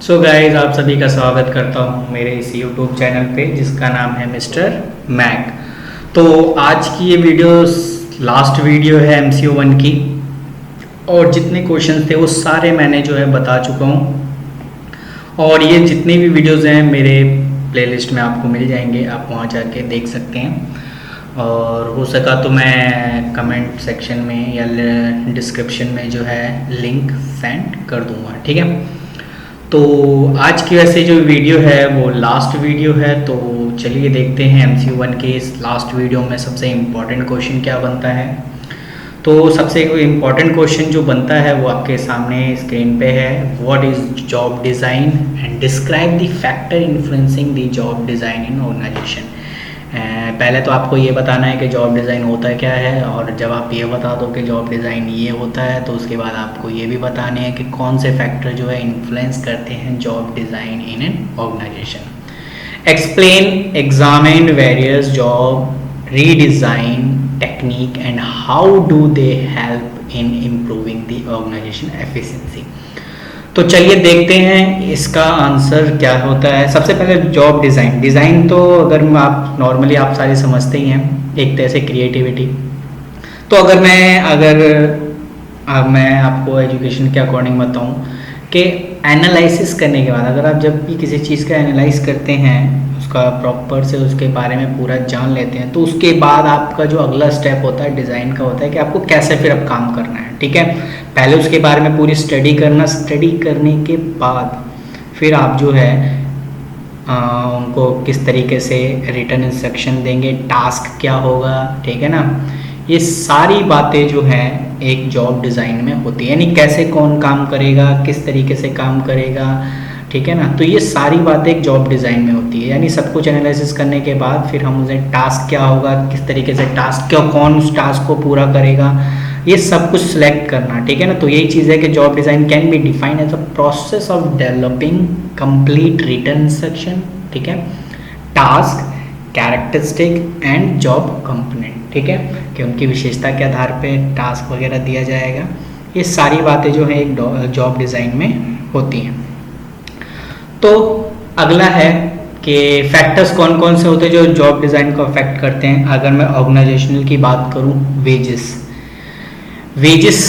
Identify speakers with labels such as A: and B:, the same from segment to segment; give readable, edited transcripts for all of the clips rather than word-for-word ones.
A: So guys, आप सभी का स्वागत करता हूं मेरे इस यूट्यूब चैनल पे जिसका नाम है मिस्टर मैक। तो आज की ये वीडियो लास्ट वीडियो है एमसीओ 1 की, और जितने क्वेश्चन थे वो सारे मैंने जो है बता चुका हूं। और ये जितने भी वीडियोस हैं मेरे प्लेलिस्ट में आपको मिल जाएंगे, आप वहां जाके देख सकते हैं। और हो सका तो मैं कमेंट सेक्शन में या डिस्क्रिप्शन में जो है लिंक सेंड कर दूंगा, ठीक है। तो आज की वैसे जो वीडियो है वो लास्ट वीडियो है, तो चलिए देखते हैं एमसीक्यू 1 के इस लास्ट वीडियो में सबसे इम्पॉर्टेंट क्वेश्चन क्या बनता है। तो सबसे इम्पॉर्टेंट क्वेश्चन जो बनता है वो आपके सामने स्क्रीन पे है। What is job design and describe the factor influencing the job design in organisation. पहले तो आपको ये बताना है कि जॉब डिज़ाइन होता क्या है, और जब आप ये बता दो कि जॉब डिज़ाइन ये होता है तो उसके बाद आपको ये भी बताने हैं कि कौन से फैक्टर जो है इन्फ्लुएंस करते हैं job design in an organisation. Explain examine various job redesign technique and how do they help in improving the organisation efficiency. तो चलिए देखते हैं इसका आंसर क्या होता है। सबसे पहले जॉब डिज़ाइन तो अगर आप नॉर्मली आप सारे समझते ही हैं, एक तरह से क्रिएटिविटी। तो अगर मैं आपको एजुकेशन के अकॉर्डिंग बताऊं कि एनालिसिस करने के बाद, अगर आप जब भी किसी चीज़ का एनालाइज करते हैं, उसका प्रॉपर से उसके बारे में पूरा जान लेते हैं, तो उसके बाद आपका जो अगला स्टेप होता है डिज़ाइन का होता है कि आपको कैसे फिर अब काम करना है, ठीक है। पहले उसके बारे में पूरी स्टडी करना, स्टडी करने के बाद फिर आप जो है उनको किस तरीके से रिटर्न इंस्ट्रक्शन देंगे, टास्क क्या होगा, ठीक है ना। ये सारी बातें जो हैं एक जॉब डिज़ाइन में होती है, यानी कैसे कौन काम करेगा, किस तरीके से काम करेगा, ठीक है ना। तो ये सारी बातें एक जॉब डिज़ाइन में होती है, यानी सब कुछ एनालिसिस करने के बाद फिर हम उसे टास्क क्या होगा, किस तरीके से टास्क क्या, कौन उस टास्क को पूरा करेगा, ये सब कुछ सिलेक्ट करना, ठीक है ना। तो यही चीज़ है कि job design can be defined as a process of developing complete written instruction, ठीक है, task, characteristic and job component, ठीक है, कि उनकी विशेषता के आधार पे टास्क वगैरह दिया जाएगा। ये सारी बातें जो है एक जॉब डिज़ाइन में होती हैं। तो अगला है कि फैक्टर्स कौन कौन से होते हैं जो जॉब डिज़ाइन को अफेक्ट करते हैं। अगर मैं ऑर्गेनाइजेशनल की बात करूं, वेजेस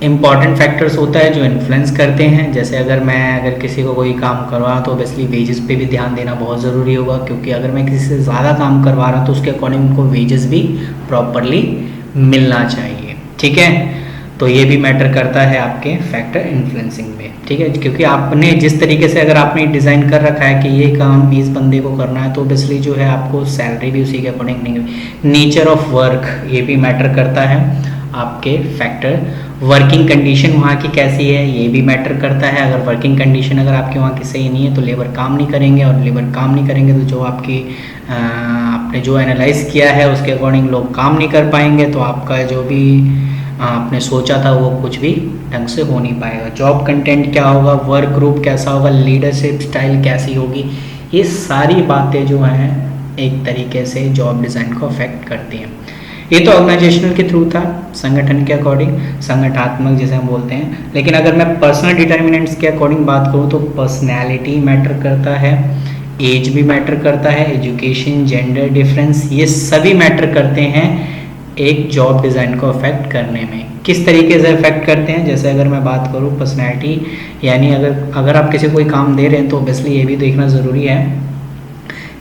A: इंपॉर्टेंट फैक्टर्स होता है जो इन्फ्लुएंस करते हैं। जैसे अगर किसी को कोई काम करवा तो ऑब्वियसली वेजेस पे भी ध्यान देना बहुत ज़रूरी होगा, क्योंकि अगर मैं किसी से ज़्यादा काम करवा रहा हूँ तो उसके अकॉर्डिंग उनको वेजेस भी प्रॉपरली मिलना चाहिए, ठीक है। तो ये भी मैटर करता है आपके फैक्टर इन्फ्लुएंसिंग में, ठीक है, क्योंकि आपने जिस तरीके से अगर आपने डिज़ाइन कर रखा है कि ये काम इस बंदे को करना है, तो ऑब्वियसली जो है आपको सैलरी भी उसी के अकॉर्डिंग नहीं। नेचर ऑफ वर्क ये भी मैटर करता है आपके फैक्टर। वर्किंग कंडीशन वहाँ की कैसी है ये भी मैटर करता है। अगर वर्किंग कंडीशन अगर आपके वहाँ की सही नहीं है तो लेबर काम नहीं करेंगे, और लेबर काम नहीं करेंगे तो जो आपने जो एनालाइज किया है उसके अकॉर्डिंग लोग काम नहीं कर पाएंगे, तो आपका जो भी आपने सोचा था वो कुछ भी ढंग से हो नहीं पाएगा। जॉब कंटेंट क्या होगा, वर्क ग्रुप कैसा होगा, लीडरशिप स्टाइल कैसी होगी, ये सारी बातें जो हैं एक तरीके से जॉब डिज़ाइन को अफेक्ट करती हैं। ये तो ऑर्गेनाइजेशनल के थ्रू था, संगठन के अकॉर्डिंग, संगठनात्मक जिसे हम बोलते हैं। लेकिन अगर मैं पर्सनल डिटर्मिनेंट्स के अकॉर्डिंग बात करूँ तो पर्सनैलिटी मैटर करता है, एज भी मैटर करता है, एजुकेशन, जेंडर डिफरेंस, ये सभी मैटर करते हैं एक जॉब डिज़ाइन को अफेक्ट करने में। किस तरीके से अफेक्ट करते हैं, जैसे अगर मैं बात करूँ पर्सनैलिटी, यानी अगर आप किसी को कोई काम दे रहे हैं तो ऑब्वियसली ये भी देखना ज़रूरी है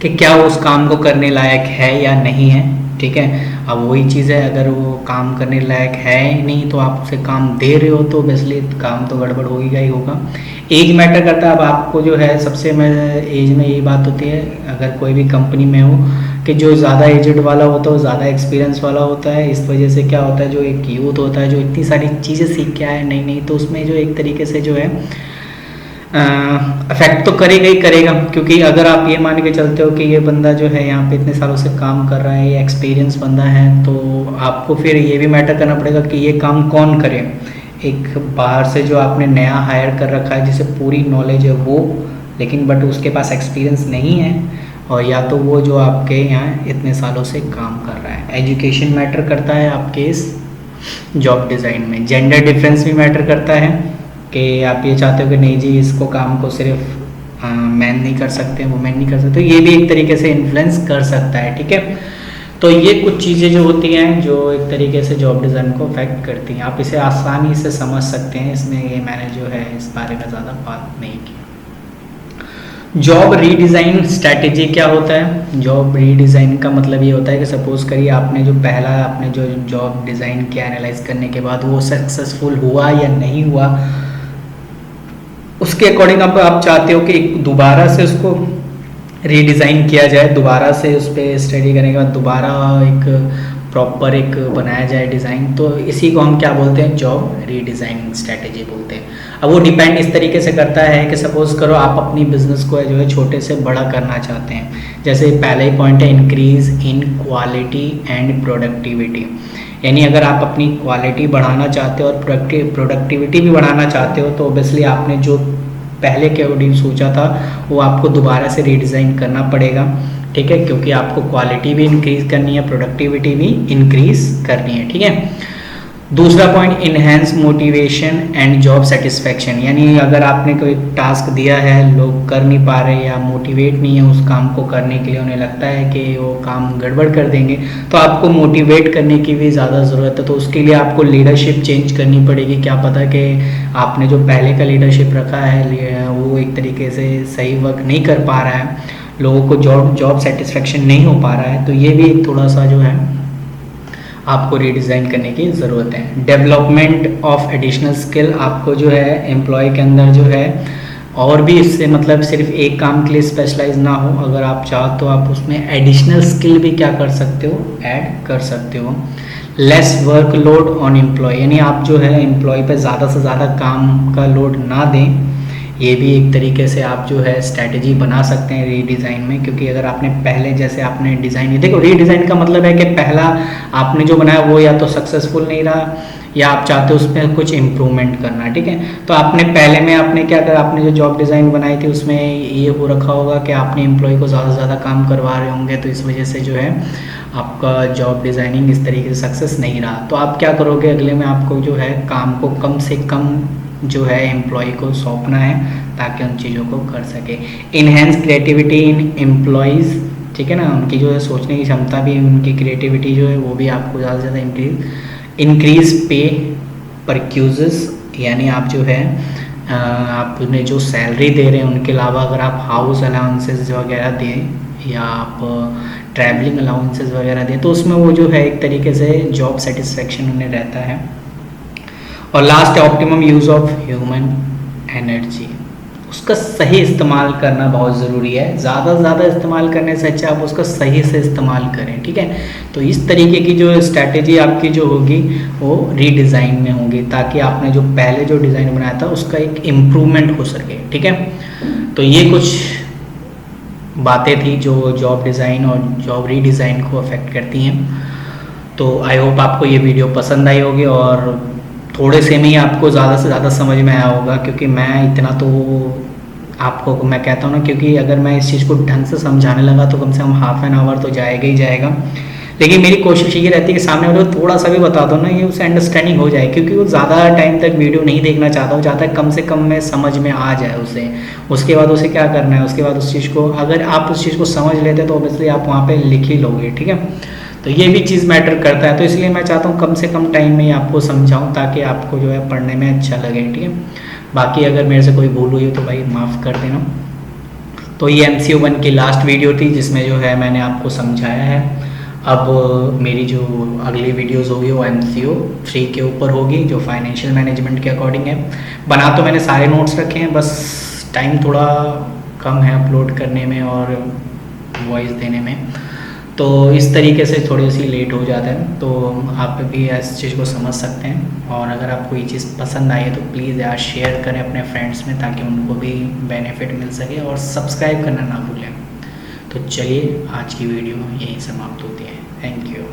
A: कि क्या वो उस काम को करने लायक है या नहीं है, ठीक है। अब वही चीज़ है, अगर वो काम करने लायक है ही नहीं तो आप उसे काम दे रहे हो तो ऑब्वियसली काम तो गड़बड़ होगा ही होगा। एज मैटर करता है। अब आपको जो है सबसे एज में यही बात होती है, अगर कोई भी कंपनी में हो कि जो ज़्यादा एजड वाला होता है वो ज़्यादा एक्सपीरियंस वाला होता है। इस वजह से क्या होता है, जो एक यूथ होता है जो इतनी सारी चीज़ें सीख के आया नई, तो उसमें जो एक तरीके से जो है अफेक्ट तो करेगा ही करेगा, क्योंकि अगर आप ये मान के चलते हो कि ये बंदा जो है यहाँ पे इतने सालों से काम कर रहा है, ये एक्सपीरियंस बंदा है, तो आपको फिर ये भी मैटर करना पड़ेगा कि ये काम कौन करे। एक बाहर से जो आपने नया हायर कर रखा है जिसे पूरी नॉलेज है वो, लेकिन बट उसके पास एक्सपीरियंस नहीं है, और या तो वो जो आपके यहाँ इतने सालों से काम कर रहा है। एजुकेशन मैटर करता है आपके इस जॉब डिज़ाइन में। जेंडर डिफरेंस भी मैटर करता है कि आप ये चाहते हो कि नहीं जी इसको काम को सिर्फ मैन नहीं कर सकते, वुमेन नहीं कर सकते, तो ये भी एक तरीके से इन्फ्लुएंस कर सकता है। ठीक है, तो ये कुछ चीज़ें जो होती हैं जो एक तरीके से जॉब डिज़ाइन को अफेक्ट करती हैं, आप इसे आसानी से समझ सकते हैं, इसमें ये मैंने जो है इस बारे में ज़्यादा बात नहीं की। जॉब रीडिज़ाइन स्ट्रैटेजी क्या होता है? जॉब रीडिज़ाइन का मतलब ये होता है कि सपोज करिए आपने जो जॉब डिज़ाइन किया एनालाइज करने के बाद वो सक्सेसफुल हुआ या नहीं हुआ, उसके अकॉर्डिंग आप चाहते हो कि दोबारा से उसको रीडिज़ाइन किया जाए, दोबारा से उस पर स्टडी करने के बाद दोबारा एक प्रॉपर एक बनाया जाए डिज़ाइन, तो इसी को हम क्या बोलते हैं? जॉब रीडिज़ाइनिंग स्ट्रैटेजी बोलते हैं। अब वो डिपेंड इस तरीके से करता है कि सपोज़ करो आप अपनी बिज़नेस को जो है छोटे से बड़ा करना चाहते हैं, जैसे पहला ही पॉइंट है increase in quality and productivity, यानी अगर आप अपनी क्वालिटी बढ़ाना चाहते हो और प्रोडक्टिविटी भी बढ़ाना चाहते हो, तो ऑब्वियसली आपने जो पहले के अकॉर्डिंग सोचा था वो आपको दोबारा से रीडिज़ाइन करना पड़ेगा। ठीक है, क्योंकि आपको क्वालिटी भी इंक्रीज़ करनी है, प्रोडक्टिविटी भी इंक्रीज़ करनी है। ठीक है, दूसरा point enhance motivation and job satisfaction, यानी अगर आपने कोई टास्क दिया है, लोग कर नहीं पा रहे या मोटिवेट नहीं है उस काम को करने के लिए, उन्हें लगता है कि वो काम गड़बड़ कर देंगे, तो आपको मोटिवेट करने की भी ज़्यादा ज़रूरत है। तो उसके लिए आपको लीडरशिप चेंज करनी पड़ेगी। क्या पता कि आपने जो पहले का लीडरशिप रखा है वो एक तरीके से सही वर्क नहीं कर पा रहा है, लोगों को जॉब सेटिस्फेक्शन नहीं हो पा रहा है, तो ये भी थोड़ा सा जो है आपको रीडिज़ाइन करने की ज़रूरत है। डेवलपमेंट ऑफ एडिशनल स्किल, आपको जो है एम्प्लॉय के अंदर जो है और भी इससे मतलब सिर्फ एक काम के लिए स्पेशलाइज ना हो, अगर आप चाहो तो आप उसमें एडिशनल स्किल भी क्या कर सकते हो? ऐड कर सकते हो। लेस वर्कलोड ऑन एम्प्लॉय, यानी आप जो है एम्प्लॉय पे ज़्यादा से ज़्यादा काम का लोड ना दें, ये भी एक तरीके से आप जो है स्ट्रैटेजी बना सकते हैं रीडिज़ाइन में। क्योंकि अगर आपने पहले जैसे आपने डिज़ाइन, देखो रीडिज़ाइन का मतलब है कि पहला आपने जो बनाया वो या तो सक्सेसफुल नहीं रहा या आप चाहते हो उसमें कुछ इम्प्रूवमेंट करना। ठीक है, तो आपने पहले में आपने क्या करा, आपने जो जॉब डिज़ाइन बनाई थी उसमें ये हो रखा होगा कि आपने एम्प्लॉय को ज़्यादा से ज़्यादा काम करवा रहे होंगे, तो इस वजह से जो है आपका जॉब डिज़ाइनिंग इस तरीके से सक्सेस नहीं रहा। तो आप क्या करोगे, अगले में आपको जो है काम को कम से कम जो है एम्प्लॉय को सौंपना है ताकि उन चीज़ों को कर सके। इनहेंस क्रिएटिविटी इन एम्प्लॉयज़, ठीक है ना, उनकी जो है सोचने की क्षमता भी, उनकी क्रिएटिविटी जो है वो भी आपको ज़्यादा से ज़्यादा इंक्रीज पे परक्यूजेस, यानी आप जो है आप उन्हें जो सैलरी दे रहे हैं उनके अलावा अगर आप हाउस अलाउंसेस वगैरह दें या आप ट्रैवलिंग अलाउंसेस वगैरह दें, तो उसमें वो जो है एक तरीके से जॉब सेटिस्फेक्शन उन्हें रहता है। और लास्ट है optimum use of human energy, उसका सही इस्तेमाल करना बहुत ज़रूरी है। ज़्यादा से ज़्यादा इस्तेमाल करने से अच्छा आप उसका सही से इस्तेमाल करें। ठीक है, तो इस तरीके की जो स्ट्रैटेजी आपकी जो होगी वो रीडिज़ाइन में होगी, ताकि आपने जो पहले जो डिज़ाइन बनाया था उसका एक इम्प्रूवमेंट हो सके। ठीक है, तो ये कुछ बातें थी जो जॉब डिज़ाइन और जॉब रीडिज़ाइन को अफेक्ट करती हैं। तो आई होप आपको ये वीडियो पसंद आई होगी और थोड़े से में ही आपको ज़्यादा से ज़्यादा समझ में आया होगा, क्योंकि मैं इतना तो आपको मैं कहता हूँ ना, क्योंकि अगर मैं इस चीज़ को ढंग से समझाने लगा तो कम से कम हाफ एन आवर तो जाएगा ही जाएगा। लेकिन मेरी कोशिश ये रहती है कि सामने वाले को थोड़ा सा भी बता दो ना, ये उसे अंडरस्टैंडिंग हो जाए, क्योंकि वो ज़्यादा टाइम तक वीडियो नहीं देखना चाहता, वो चाहता है कम से कम में समझ में आ जाए उसे। उसके बाद उसे क्या करना है, उसके बाद उस चीज़ को अगर आप उस चीज़ को समझ लेते तो ऑब्वियसली आप वहाँ पर लिख ही लोगे। ठीक है, तो ये भी चीज़ मैटर करता है, तो इसलिए मैं चाहता हूँ कम से कम टाइम में ही आपको समझाऊँ ताकि आपको जो है पढ़ने में अच्छा लगे। ठीक है, बाकी अगर मेरे से कोई भूल हुई हो तो भाई माफ़ कर देना। तो ये MCO 1 की लास्ट वीडियो थी जिसमें जो है मैंने आपको समझाया है। अब मेरी जो अगली वीडियोस होगी वो MCO 3 के ऊपर होगी, जो फाइनेंशियल मैनेजमेंट के अकॉर्डिंग है। बना तो मैंने सारे नोट्स रखे हैं, बस टाइम थोड़ा कम है अपलोड करने में और वॉइस देने में, तो इस तरीके से थोड़ी सी लेट हो जाता है। तो आप भी इस चीज़ को समझ सकते हैं, और अगर आपको ये चीज़ पसंद आई है तो प्लीज़ यार शेयर करें अपने फ्रेंड्स में ताकि उनको भी बेनिफिट मिल सके, और सब्सक्राइब करना ना भूलें। तो चलिए आज की वीडियो यहीं समाप्त होती है। Thank you.